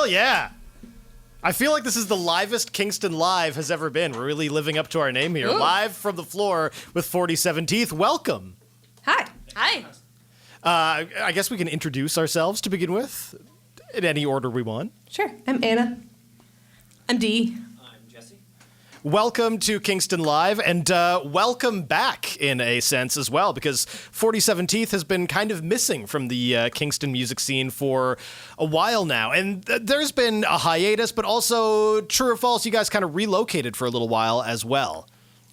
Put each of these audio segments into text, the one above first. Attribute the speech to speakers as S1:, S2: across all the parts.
S1: yeah. I feel like this is the livest Kingston Live has ever been. We're really living up to our name here. Ooh. Live from the floor with 47 Teeth. Welcome.
S2: Hi.
S3: Hi.
S1: I guess we can introduce ourselves to begin with, in any order we want.
S2: Sure. I'm Anna.
S3: I'm Dee.
S4: I'm Jesse.
S1: Welcome to Kingston Live, and welcome back in a sense as well, because 47 Teeth has been kind of missing from the Kingston music scene for a while now. And there's been a hiatus, but also, true or false, you guys kind of relocated for a little while as well.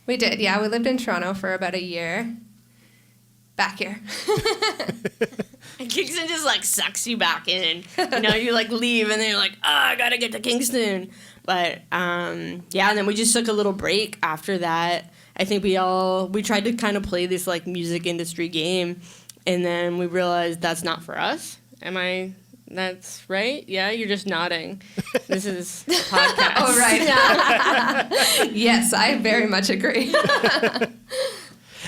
S2: We did, yeah. We lived in Toronto for about a year. Back here.
S3: And Kingston just, like, sucks you back in. You know, you, like, leave, and then you're like, I gotta get to Kingston. But, yeah, and then we just took a little break after that. I think we tried to kind of play this, like, music industry game, and then we realized that's not for us. That's right? Yeah, you're just nodding. This is a podcast.
S2: Oh, right. Yes, I very much agree.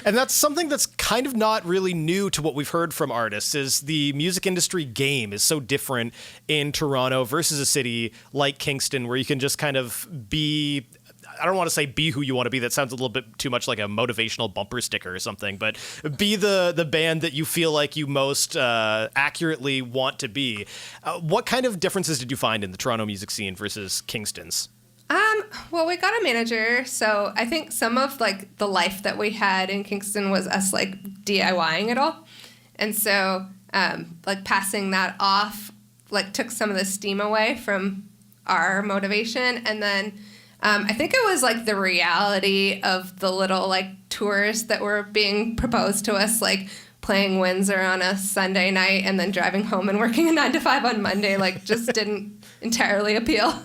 S1: And that's something that's kind of not really new to what we've heard from artists, is the music industry game is so different in Toronto versus a city like Kingston, where you can just kind of be, I don't want to say be who you want to be. That sounds a little bit too much like a motivational bumper sticker or something, but be the band that you feel like you most accurately want to be. What kind of differences did you find in the Toronto music scene versus Kingston's?
S2: Well, we got a manager, so I think some of, like, the life that we had in Kingston was us, like, DIYing it all. And so, like, passing that off, like, took some of the steam away from our motivation. And then I think it was, like, the reality of the little, like, tours that were being proposed to us, like, playing Windsor on a Sunday night and then driving home and working a 9 to 5 on Monday, like, just didn't entirely appeal.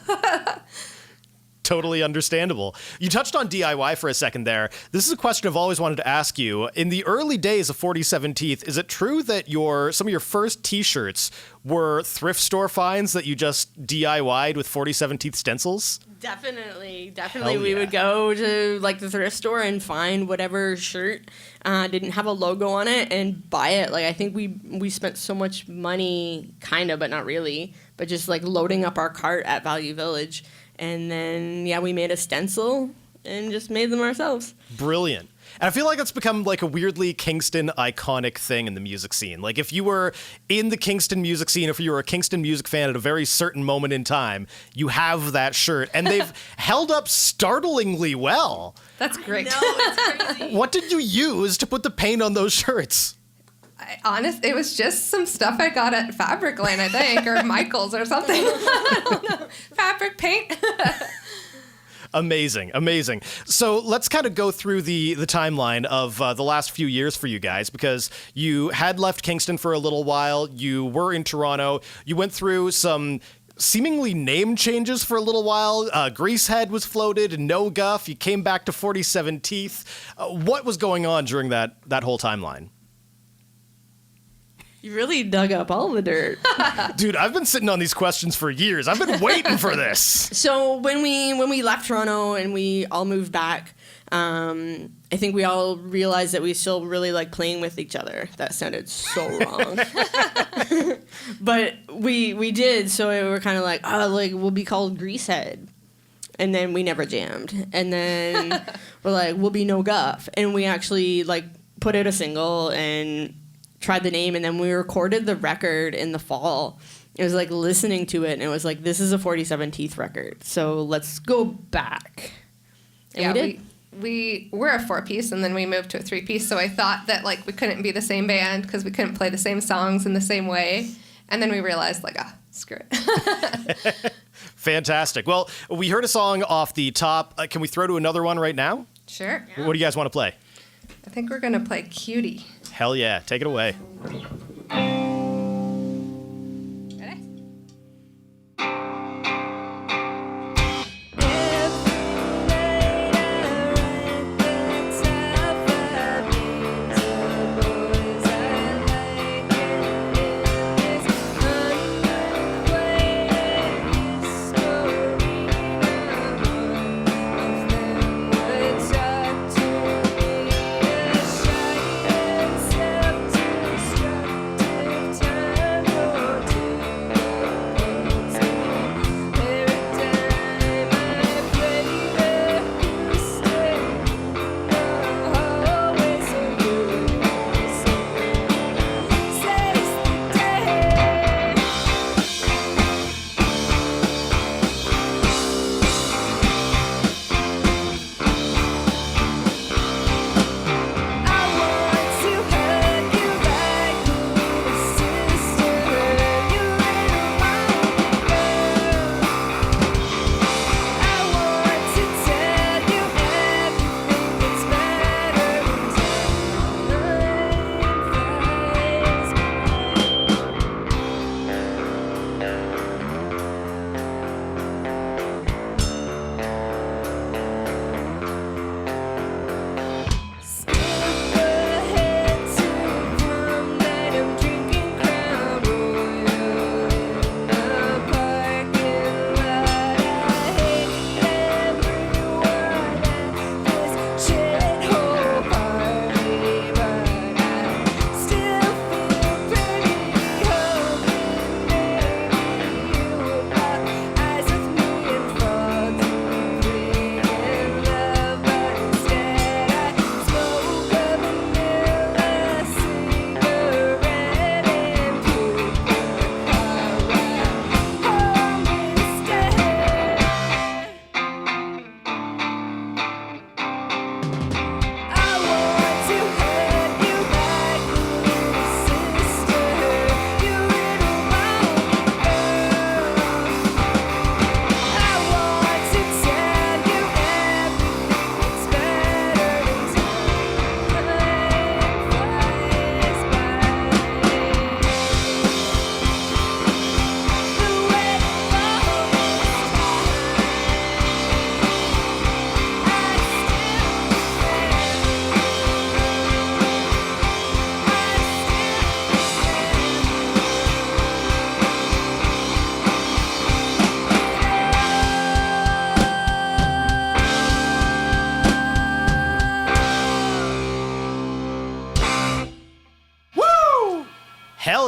S1: Totally understandable. You touched on DIY for a second there. This is a question I've always wanted to ask you. In the early days of 47 Teeth, is it true that some of your first T-shirts were thrift store finds that you just DIY'd with 47 Teeth stencils?
S3: Definitely.
S1: Hell
S3: We
S1: yeah.
S3: would go to, like, the thrift store and find whatever shirt didn't have a logo on it and buy it. Like, I think we spent so much money, kind of, but not really, but just, like, loading up our cart at Value Village. And then, yeah, we made a stencil and just made them ourselves.
S1: Brilliant. And I feel like it's become like a weirdly Kingston iconic thing in the music scene. Like, if you were in the Kingston music scene, if you were a Kingston music fan at a very certain moment in time, you have that shirt. And they've held up startlingly well.
S2: That's great.
S3: No, it's crazy.
S1: What did you use to put the paint on those shirts?
S2: It was just some stuff I got at Fabric Lane, I think, or Michael's or something. I don't know. Fabric paint.
S1: Amazing. So let's kind of go through the timeline of the last few years for you guys, because you had left Kingston for a little while. You were in Toronto. You went through some seemingly name changes for a little while. Greasehead was floated, No Guff. You came back to 47 Teeth. What was going on during that whole timeline?
S3: You really dug up all the dirt.
S1: Dude, I've been sitting on these questions for years. I've been waiting for this.
S3: So when we left Toronto and we all moved back, I think we all realized that we still really like playing with each other. That sounded so wrong. But we did, so we were kind of like, we'll be called Greasehead. And then we never jammed. And then we're like, we'll be No Guff. And we actually, like, put out a single and tried the name, and then we recorded the record in the fall. It was like listening to it, and it was like, this is a 47 Teeth record, so let's go back. And
S2: yeah,
S3: we did.
S2: We were a 4-piece, and then we moved to a 3-piece, so I thought that, like, we couldn't be the same band because we couldn't play the same songs in the same way. And then we realized, like, screw it.
S1: Fantastic. Well, we heard a song off the top. Can we throw to another one right now?
S2: Sure.
S1: Yeah. What do you guys want to play?
S2: I think we're going to play Cutie.
S1: Hell yeah. Take it away.
S2: Ready?
S5: Self-destruct.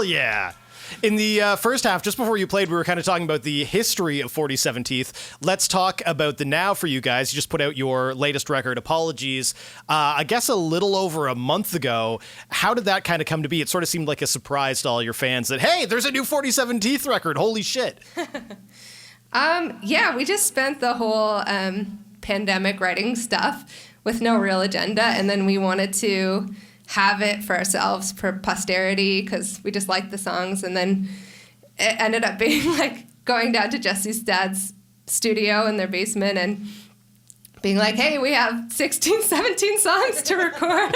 S1: Hell yeah. In the first half, just before you played, we were kind of talking about the history of 47 Teeth. Let's talk about the now for you guys. You just put out your latest record, Apologies, I guess a little over a month ago. How did that kind of come to be? It sort of seemed like a surprise to all your fans that, hey, there's a new 47 Teeth record. Holy shit.
S2: Yeah, we just spent the whole pandemic writing stuff with no real agenda, and then we wanted to have it for ourselves, for posterity, because we just liked the songs. And then it ended up being like going down to Jesse's dad's studio in their basement and being like, hey, we have 16, 17 songs to record.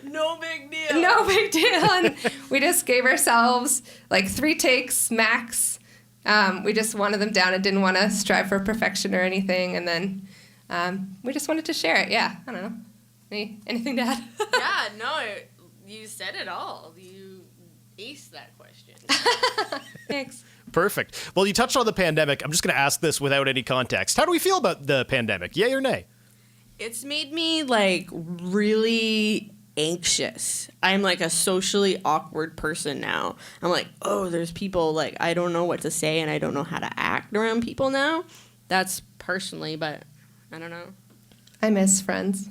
S3: No big deal.
S2: No big deal. And we just gave ourselves like 3 takes max. We just wanted them down and didn't want to strive for perfection or anything. And then we just wanted to share it. Yeah, I don't know. Anything to add?
S3: Yeah, no, you said it all. You aced that question.
S2: Thanks.
S1: Perfect. Well, you touched on the pandemic. I'm just going to ask this without any context. How do we feel about the pandemic? Yay or nay?
S3: It's made me, like, really anxious. I'm, like, a socially awkward person now. I'm like, oh, there's people, like, I don't know what to say and I don't know how to act around people now. That's personally, but I don't know.
S2: I miss friends.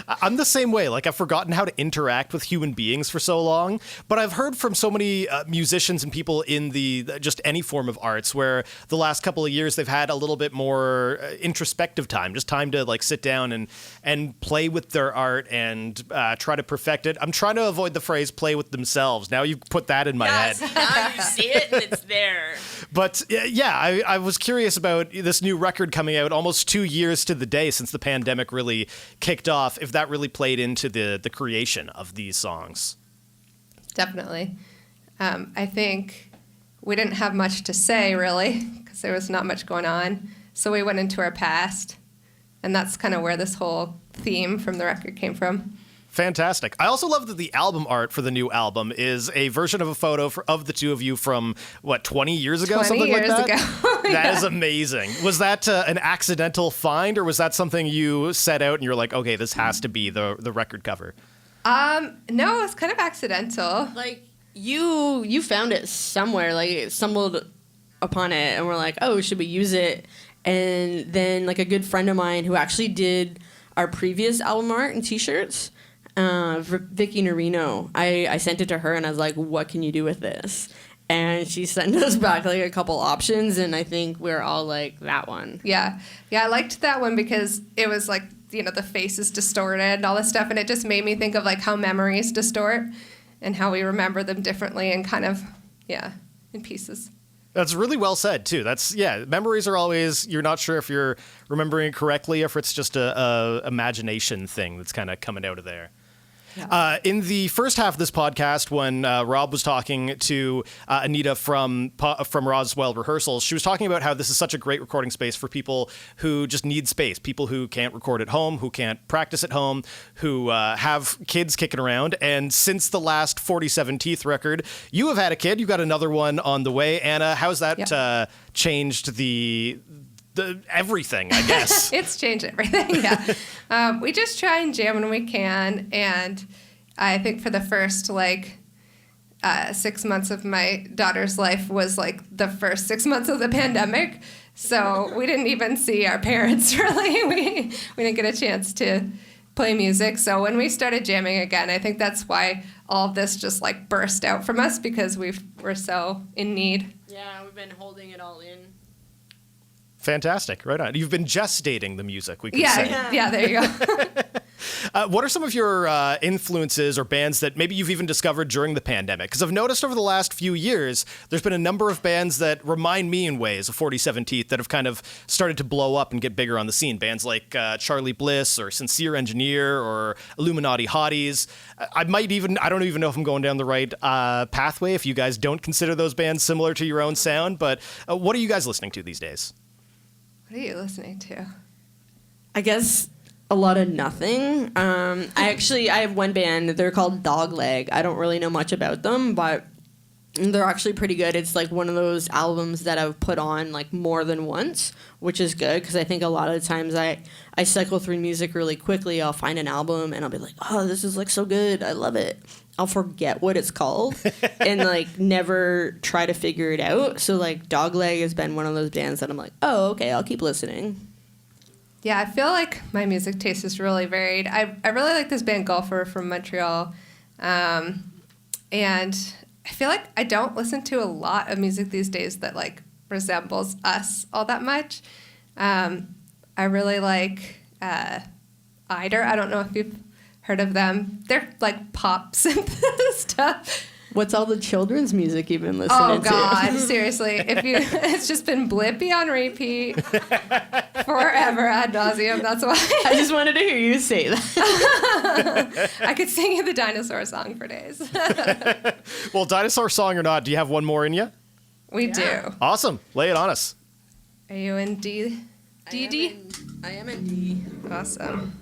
S1: I'm the same way. Like, I've forgotten how to interact with human beings for so long. But I've heard from so many musicians and people in the just any form of arts where the last couple of years they've had a little bit more introspective time, just time to like sit down and play with their art and try to perfect it. I'm trying to avoid the phrase "play with themselves." Now you put that in my head.
S3: Now you see it and it's there.
S1: But yeah, I was curious about this new record coming out almost 2 years to the day since the pandemic really kicked off, if that really played into the creation of these songs.
S2: Definitely. I think we didn't have much to say, really, because there was not much going on. So we went into our past, and that's kind of where this whole theme from the record came from.
S1: Fantastic. I also love that the album art for the new album is a version of a photo of the two of you from, 20 years ago?
S2: 20
S1: something
S2: years
S1: like that?
S2: ago.
S1: That
S2: Yeah.
S1: is amazing. Was that an accidental find, or was that something you set out and you're like, okay, this has to be the record cover?
S2: No, it was kind of accidental.
S3: Like, you found it somewhere, like, it stumbled upon it, and we're like, oh, should we use it? And then, like, a good friend of mine who actually did our previous album art and T-shirts, Vicky Norino, I sent it to her, and I was like, what can you do with this? And she sent us back, like, a couple options, and I think we're all like, that one.
S2: Yeah. Yeah, I liked that one because it was like, the face is distorted and all this stuff, and it just made me think of, like, how memories distort and how we remember them differently and kind of, in pieces.
S1: That's really well said, too. Memories are always, you're not sure if you're remembering it correctly, or if it's just a imagination thing that's kind of coming out of there. Yeah. In the first half of this podcast, when Rob was talking to Anita from Roswell Rehearsals, she was talking about how this is such a great recording space for people who just need space, people who can't record at home, who can't practice at home, who have kids kicking around. And since the last 47 Teeth record, you have had a kid. You've got another one on the way. Anna, how's that changed the everything, I guess?
S2: It's changed everything, yeah. We just try and jam when we can, and I think for the first, 6 months of my daughter's life was, the first 6 months of the pandemic, so we didn't even see our parents, really. We didn't get a chance to play music, so when we started jamming again, I think that's why all of this just, burst out from us, because we're so in need.
S3: Yeah, we've been holding it all in.
S1: Fantastic. Right on. You've been gestating the music, we could say.
S2: Yeah, there you go.
S1: What are some of your influences or bands that maybe you've even discovered during the pandemic? Because I've noticed over the last few years, there's been a number of bands that remind me in ways of 47 Teeth that have kind of started to blow up and get bigger on the scene. Bands like Charlie Bliss or Sincere Engineer or Illuminati Hotties. I don't even know if I'm going down the right pathway if you guys don't consider those bands similar to your own sound, but what are you guys listening to these days?
S2: What are you listening to?
S3: I guess a lot of nothing. I have one band. They're called Dogleg. I don't really know much about them, but They're actually pretty good. It's like one of those albums that I've put on like more than once, which is good because I think a lot of the times I cycle through music really quickly. I'll find an album and I'll be like, oh, this is like so good. I love it. I'll forget what it's called and like never try to figure it out. So like Dogleg has been one of those bands that I'm like, oh, okay, I'll keep listening.
S2: Yeah, I feel like my music taste is really varied. I really like this band Golfer from Montreal. And I feel like I don't listen to a lot of music these days that like resembles us all that much. I really like Eider. I don't know if you've heard of them. They're like pop synth stuff.
S3: What's all the children's music you've been listening to?
S2: Oh God, seriously! It's just been Blippi on repeat forever ad nauseum. That's why
S3: I just wanted to hear you say that.
S2: I could sing you the dinosaur song for days.
S1: Well, dinosaur song or not, do you have one more in you?
S2: We do.
S1: Awesome. Lay it on us.
S2: Are you in D? D?
S3: I am in D.
S2: Awesome.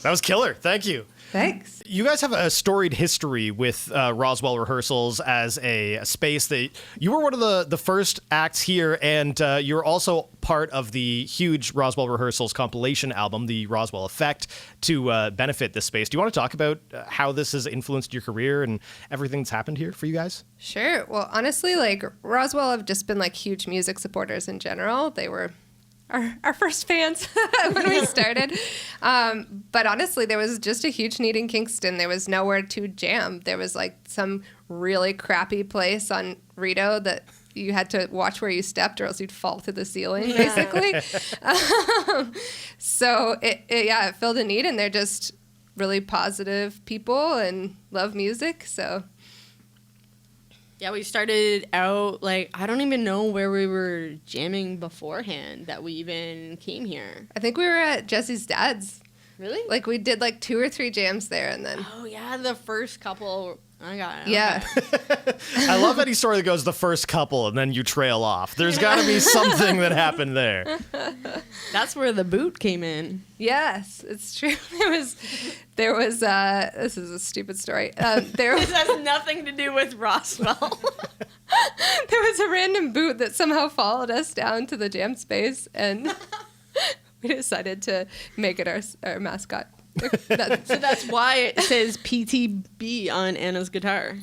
S1: That was killer. Thank you.
S2: Thanks.
S1: You guys have a storied history with Roswell Rehearsals as a space that you were one of the first acts here, and you're also part of the huge Roswell Rehearsals compilation album, The Roswell Effect, to benefit this space. Do you want to talk about how this has influenced your career and everything that's happened here for you guys?
S2: Sure. Well, honestly, like Roswell have just been like huge music supporters in general. They were our first fans when we started. But honestly, there was just a huge need in Kingston. There was nowhere to jam. There was like some really crappy place on Rito that you had to watch where you stepped or else you'd fall through the ceiling, basically. So it filled a need, and they're just really positive people and love music. So
S3: yeah, we started out like I don't even know where we were jamming beforehand that we even came here.
S2: I think we were at Jesse's dad's.
S3: Really?
S2: Like we did like 2 or 3 jams there, and then
S3: Oh yeah, the first couple. I got it.
S2: yeah.
S1: I love any story that goes the first couple and then you trail off. There's got to be something that happened there.
S3: That's where the boot came in.
S2: Yes, it's true. There was this is a stupid story.
S3: This has nothing to do with Roswell.
S2: There was a random boot that somehow followed us down to the jam space, and we decided to make it our mascot.
S3: So that's why it says PTB on Anna's guitar.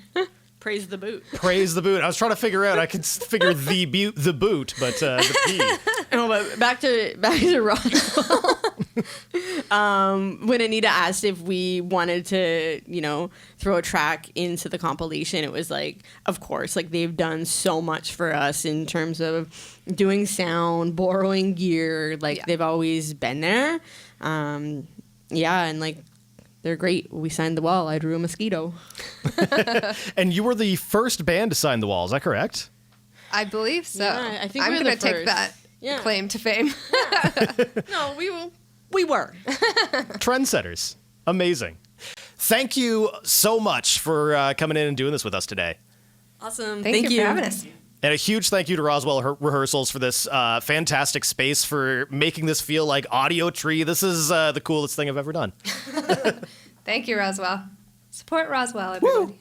S3: Praise the boot.
S1: Praise the boot. I was trying to figure out. I could figure the boot, but the P.
S3: No, but back to Roswell. When Anita asked if we wanted to, throw a track into the compilation, it was like, of course, like they've done so much for us in terms of doing sound, borrowing gear. Like they've always been there. Yeah, and like they're great. We signed the wall. I drew a mosquito.
S1: And you were the first band to sign the wall. Is that correct?
S2: I believe so.
S3: Yeah, I think
S2: I'm
S3: we're
S2: gonna
S3: the
S2: take
S3: first.
S2: that claim to fame.
S3: No, we were.
S1: Trendsetters. Amazing. Thank you so much for coming in and doing this with us today.
S3: Awesome.
S2: Thank you for having us.
S1: And a huge thank you to Roswell Rehearsals for this fantastic space, for making this feel like Audio Tree. This is the coolest thing I've ever done.
S2: Thank you, Roswell. Support Roswell, everybody.